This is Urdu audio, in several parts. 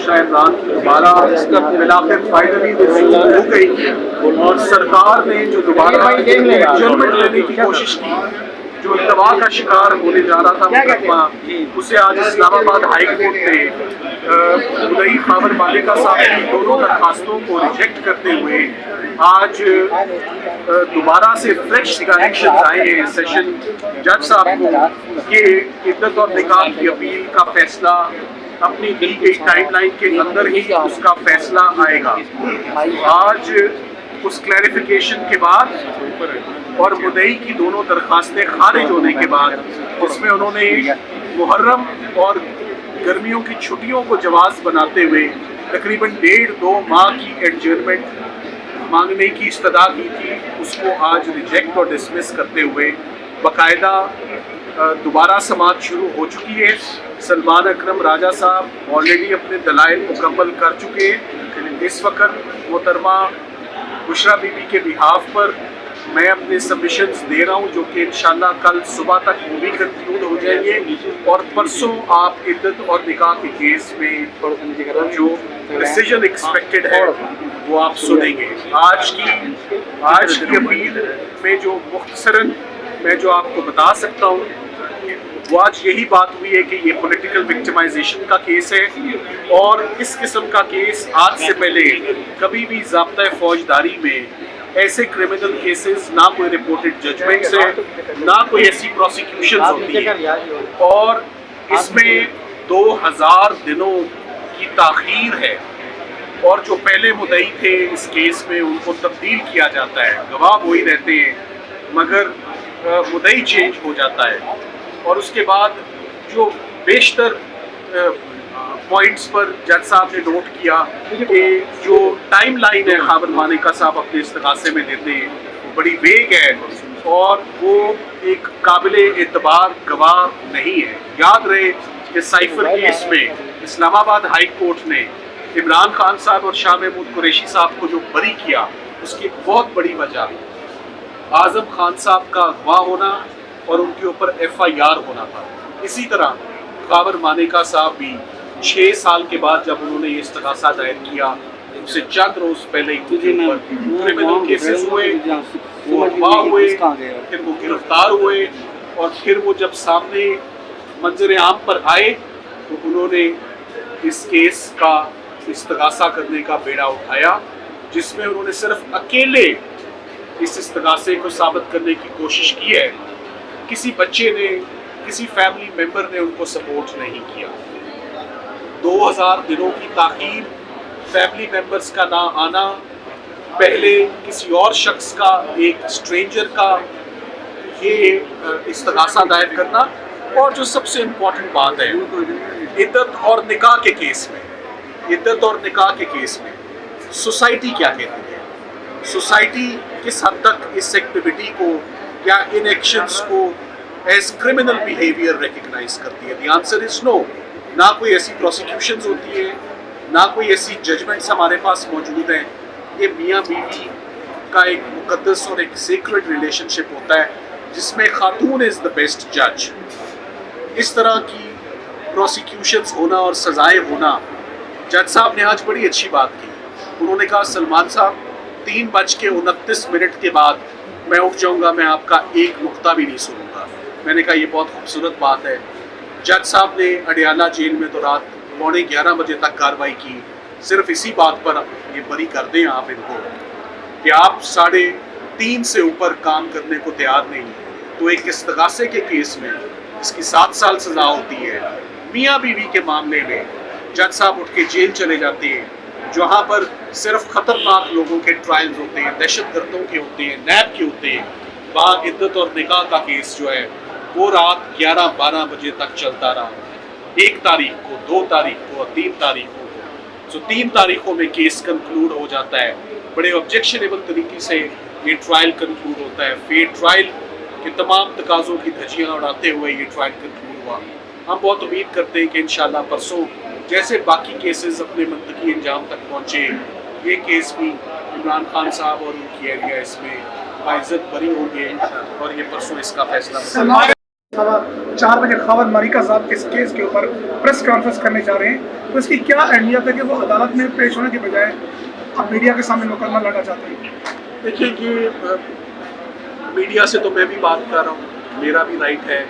بادشاہ عمران کی دوبارہ بالآخر فائنلی وصول ہو گئی اور سرکار نے جو دوبارہ ججمنٹ لینے کی کوشش کی، جو التوا کا شکار ہونے جا رہا تھا مقدمہ، اسے آج اسلام آباد ہائی کورٹ نے مدعی خاور مالکہ صاحب کی دونوں درخواستوں کو ریجیکٹ کرتے ہوئے آج دوبارہ سے فریش کنیکشن آئے ہیں سیشن جج صاحب کو کہ عدت اور نکاح کی اپیل کا فیصلہ اپنی دی گئی ٹائم لائن کے اندر ہی اس کا فیصلہ آئے گا۔ آج اس کلیریفیکیشن کے بعد اور مدعی کی دونوں درخواستیں خارج ہونے کے بعد اس میں انہوں نے محرم اور گرمیوں کی چھٹیوں کو جواز بناتے ہوئے تقریباً 1.5-2 ماہ کی ایڈجرنمنٹ مانگنے کی استدعا کی تھی، اس کو آج ریجیکٹ اور ڈسمس کرتے ہوئے باقاعدہ دوبارہ سماعت شروع ہو چکی ہے۔ سلمان اکرم راجہ صاحب آلریڈی اپنے دلائل مکمل کر چکے ہیں۔ اس وقت محترمہ بشرا بی بی کے بہاف پر میں اپنے سبمیشنز دے رہا ہوں، جو کہ انشاءاللہ کل صبح تک وہ بھی کنکلوڈ ہو جائیں گے اور پرسوں آپ عدت اور نکاح کے کیس میں جو ڈیسیژن ایکسپیکٹڈ ہے وہ آپ سنیں گے۔ آج کی اپیل میں جو مختصراً میں جو آپ کو بتا سکتا ہوں وہ آج یہی بات ہوئی ہے کہ یہ پولیٹیکل وکٹمائزیشن کا کیس ہے، اور اس قسم کا کیس آج سے پہلے کبھی بھی ضابطۂ فوجداری میں ایسے کرمنل کیسز نہ کوئی رپورٹڈ ججمنٹس ہیں، نہ کوئی ایسی پروسیکیوشنز ہوتی ہیں، اور اس میں 2000 دنوں کی تاخیر ہے، اور جو پہلے مدعی تھے اس کیس میں ان کو تبدیل کیا جاتا ہے، گواہ وہی رہتے ہیں مگر مدعی چینج ہو جاتا ہے۔ اور اس کے بعد جو بیشتر پوائنٹس پر جج صاحب نے نوٹ کیا کہ جو ٹائم لائن ہے خاور مالکہ صاحب اپنے استغاثے میں دیتے ہیں وہ بڑی ویگ ہے اور وہ ایک قابل اعتبار گواہ نہیں ہے۔ یاد رہے کہ سائفر کیس میں اسلام آباد ہائی کورٹ نے عمران خان صاحب اور شاہ محمود قریشی صاحب کو جو بری کیا، اس کی ایک بہت بڑی وجہ اعظم خان صاحب کا اغوا ہونا اور ان کے اوپر FIR ہونا تھا۔ اسی طرح خاور مالکہ صاحب بھی 6 سال کے بعد جب انہوں نے یہ استغاثہ دائر کیا، ان سے چند روز پہلے کرمنل کیسز ہوئے، وہ اغوا ہوئے، پھر وہ گرفتار ہوئے، اور پھر وہ جب سامنے منظر عام پر آئے تو انہوں نے اس کیس کا استغاثہ کرنے کا بیڑا اٹھایا، جس میں انہوں نے صرف اکیلے اس استغاثے کو ثابت کرنے کی کوشش کی ہے۔ کسی بچے نے، کسی فیملی ممبر نے ان کو سپورٹ نہیں کیا۔ 2000 دنوں کی تاخیر، فیملی ممبرز کا نہ آنا، پہلے کسی اور شخص کا، ایک اسٹرینجر کا یہ استغاثہ دائر کرنا، اور جو سب سے امپورٹنٹ بات ہے عدت اور نکاح کے کیس میں، عدت اور نکاح کے کیس میں سوسائٹی کیا کہتی ہے؟ سوسائٹی کس حد تک اس ایکٹیویٹی کو یا ان ایکشنز کو ایز کرمنل بیہیویئر ریکگنائز کرتی ہے؟ دی آنسر از نو۔ نہ کوئی ایسی پروسیکیوشنز ہوتی ہے، نہ کوئی ایسی ججمنٹس ہمارے پاس موجود ہیں۔ یہ میاں بیوی کا ایک مقدس اور ایک سیکرڈ ریلیشن شپ ہوتا ہے جس میں خاتون از دا بیسٹ جج۔ اس طرح کی پروسیکیوشنز ہونا اور سزائیں ہونا، جج صاحب نے آج بڑی اچھی بات کی۔ انہوں نے کہا سلمان صاحب 3:29 کے بعد میں اٹھ جاؤں گا، میں آپ کا ایک نقطہ بھی نہیں سنوں گا۔ میں نے کہا یہ بہت خوبصورت بات ہے۔ جج صاحب نے اڈیالہ جیل میں تو رات 11:15 بجے تک کارروائی کی، صرف اسی بات پر یہ بری کر دیں آپ ان کو کہ آپ 3:30 سے اوپر کام کرنے کو تیار نہیں، تو ایک استغاثے کے کیس میں اس کی 7 سال سزا ہوتی ہے۔ میاں بیوی کے معاملے میں جج صاحب اٹھ کے جیل چلے جاتے ہیں، جہاں پر صرف خطرناک لوگوں کے ٹرائلز ہوتے ہیں، دہشت گردوں کے ہوتے ہیں، نیب کے ہوتے ہیں۔ وہاں عدت اور نکاح کا کیس جو ہے وہ رات 11-12 بجے تک چلتا رہا، 1 تاریخ کو، 2 تاریخ کو اور 3 تاریخوں کو۔ 3 تاریخوں میں کیس کنکلوڈ ہو جاتا ہے، بڑے آبجیکشنیبل طریقے سے یہ ٹرائل کنکلوڈ ہوتا ہے۔ فیئر ٹرائل کے تمام تقاضوں کی دھجیاں اڑاتے ہوئے یہ ٹرائل کنکلوڈ ہوا۔ ہم بہت امید کرتے ہیں کہ انشاءاللہ پرسوں جیسے باقی کیسز اپنے منطقی انجام تک پہنچے، یہ کیس بھی عمران خان صاحب اور ان کی اہلیہ اس میں باعزت بری ہوں گے اور یہ پرسوں اس کا فیصلہ 4 بجے خاور ماریکا صاحب کے کیس کے اوپر پریس کانفرنس کرنے جا رہے ہیں، تو اس کی کیا اہمیت ہے کہ وہ عدالت میں پیش ہونے کے بجائے اب میڈیا کے سامنے مقدمہ لڑنا چاہتے ہیں؟ دیکھیے کہ میڈیا سے تو میں بھی بات کر رہا ہوں، میرا بھی رائٹ ہے،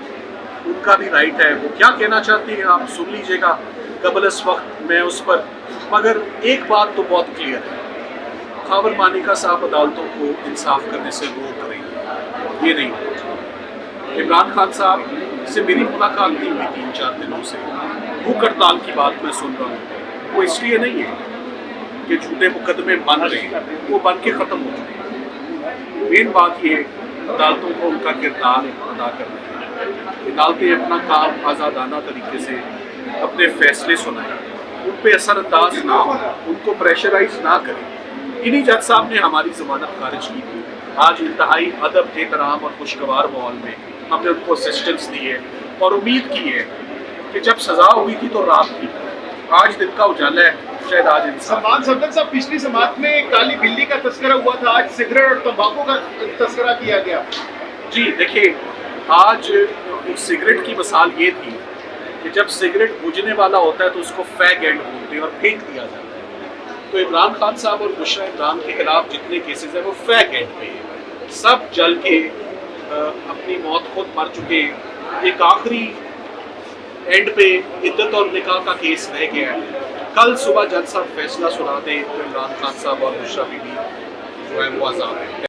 ان کا بھی رائٹ ہے، وہ کیا کہنا چاہتے ہیں آپ سن لیجیے گا قبل اس وقت میں اس پر، مگر ایک بات تو بہت کلیئر ہے، خاور مانیکا صاحب عدالتوں کو انصاف کرنے سے روک رہی ہے، یہ نہیں ہے۔ عمران خان صاحب سے میری ملاقات نہیں ہوئی 3-4 دنوں سے، بھوک ہڑتال کی بات میں سن رہا ہوں، وہ اس لیے نہیں ہے کہ جھوٹے مقدمے بن رہے ہیں، وہ بن کے ختم ہو چکے ہیں۔ مین بات یہ ہے عدالتوں کو ان کا کردار ادا کرنا ہے، عدالتیں اپنا کام آزادانہ طریقے سے اپنے فیصلے سنائیں، ان پہ اثر انداز نہ ہو، ان کو پریشرائز نہ کریں۔ انہی جج صاحب نے ہماری ضمانت خارج کی تھی، آج انتہائی ادب احترام اور خوشگوار ماحول میں ہم نے ان کو اسسٹنس دی ہے اور امید کی ہے کہ جب سزا ہوئی تھی تو رات تھی، آج دن کا اجالا ہے، شاید آج انصاف۔ سلمان سردن صاحب، پچھلی سماعت میں کالی بلی کا تذکرہ ہوا تھا، آج سگریٹ اور تمباکو کا تذکرہ کیا گیا۔ جی دیکھیے، آج سگریٹ کی مثال یہ تھی کہ جب سگریٹ بجھنے والا ہوتا ہے تو اس کو فیگ اینڈ بولتے ہیں اور پھینک دیا جاتا ہے، تو عمران خان صاحب اور بشرا عمران کے خلاف جتنے کیسز ہیں وہ فیگ اینڈ پہ ہیں، سب جل کے اپنی موت خود مر چکے ہیں، ایک آخری اینڈ پہ عدت اور نکاح کا کیس رہ گیا ہے۔ کل صبح جج صاحب فیصلہ سنا دیں تو عمران خان صاحب اور بشرا بی بی جو ہے وہ آزاد ہیں۔